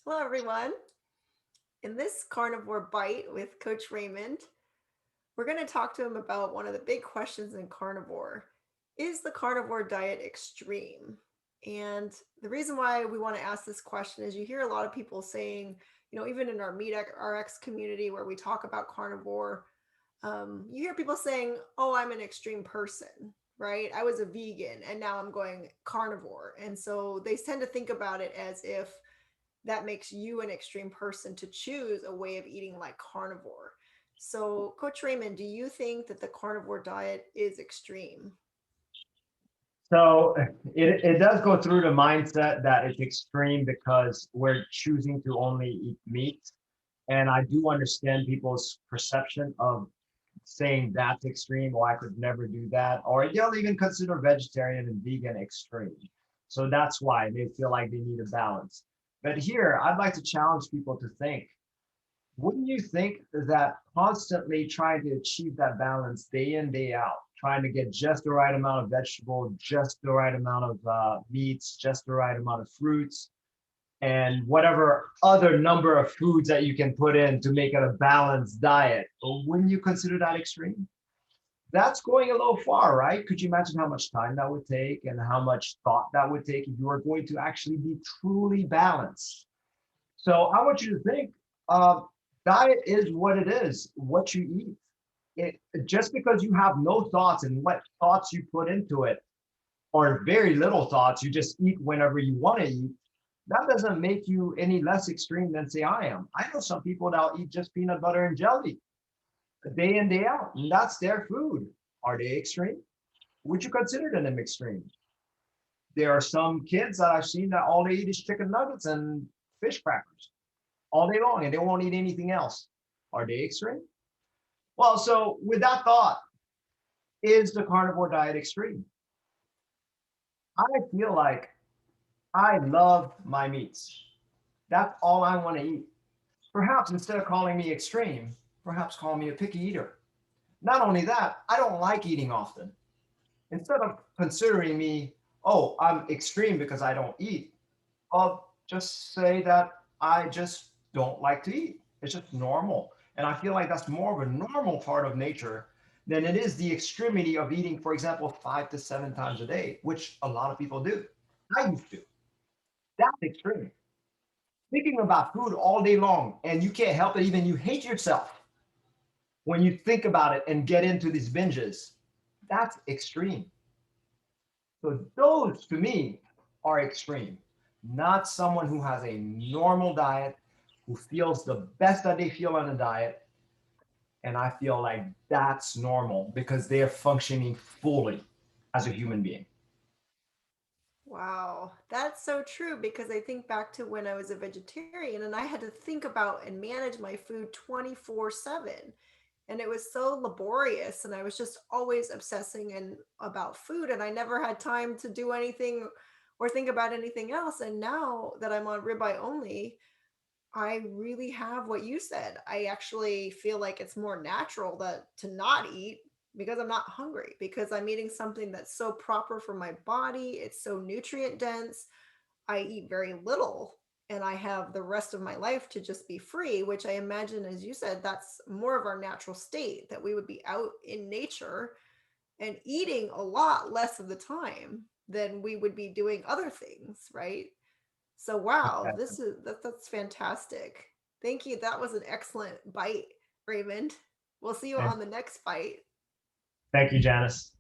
Hello, everyone. In this carnivore bite with Coach Raymond, we're going to talk to him about one of the big questions in carnivore. Is the carnivore diet extreme? And the reason why we want to ask this question is you hear a lot of people saying, even in our MeatRx community where we talk about carnivore, you hear people saying, oh, I'm an extreme person, right? I was a vegan and now I'm going carnivore. And so they tend to think about it as if that makes you an extreme person to choose a way of eating like carnivore. So, Coach Raymond, do you think that the carnivore diet is extreme? So it does go through the mindset that it's extreme because we're choosing to only eat meat. And I do understand people's perception of saying that's extreme, or I could never do that, or they'll even consider vegetarian and vegan extreme. So that's why they feel like they need a balance. But here, I'd like to challenge people to think, wouldn't you think that constantly trying to achieve that balance day in, day out, trying to get just the right amount of vegetable, just the right amount of meats, just the right amount of fruits, and whatever other number of foods that you can put in to make it a balanced diet, wouldn't you consider that extreme? That's going a little far, right? Could you imagine how much time that would take and how much thought that would take if you were going to actually be truly balanced? So I want you to think, uh, diet is what it is, what you eat. It, just because you have no thoughts and what thoughts you put into it, or very little thoughts, you just eat whenever you want to eat, that doesn't make you any less extreme than say I am. I know some people that'll eat just peanut butter and jelly day in, day out, and that's their food. Are they extreme? Would you consider them extreme? There are some kids that I've seen that all they eat is chicken nuggets and fish crackers all day long and they won't eat anything else. Are they extreme? Well, so with that thought, is the carnivore diet extreme? I feel like I love my meats. That's all I want to eat. Perhaps instead of calling me extreme, perhaps call me a picky eater. Not only that, I don't like eating often. Instead of considering me, oh, I'm extreme because I don't eat, I'll just say that I just don't like to eat. It's just normal. And I feel like that's more of a normal part of nature than it is the extremity of eating, for example, 5 to 7 times a day, which a lot of people do. I used to. That's extreme. Thinking about food all day long and you can't help it, even you hate yourself when you think about it and get into these binges, that's extreme. So those to me are extreme, not someone who has a normal diet, who feels the best that they feel on a diet. And I feel like that's normal because they are functioning fully as a human being. Wow, that's so true because I think back to when I was a vegetarian and I had to think about and manage my food 24/7. And it was so laborious and I was just always obsessing and about food and I never had time to do anything or think about anything else. And now that I'm on ribeye only, I really have what you said. I actually feel like it's more natural that to not eat because I'm not hungry because I'm eating something that's so proper for my body. It's so nutrient dense. I eat very little and I have the rest of my life to just be free, which I imagine, as you said, that's more of our natural state that we would be out in nature and eating a lot less of the time than we would be doing other things, right? So wow, that's fantastic. Thank you. That was an excellent bite, Raymond. We'll see you And on the next bite. thank you, Janice.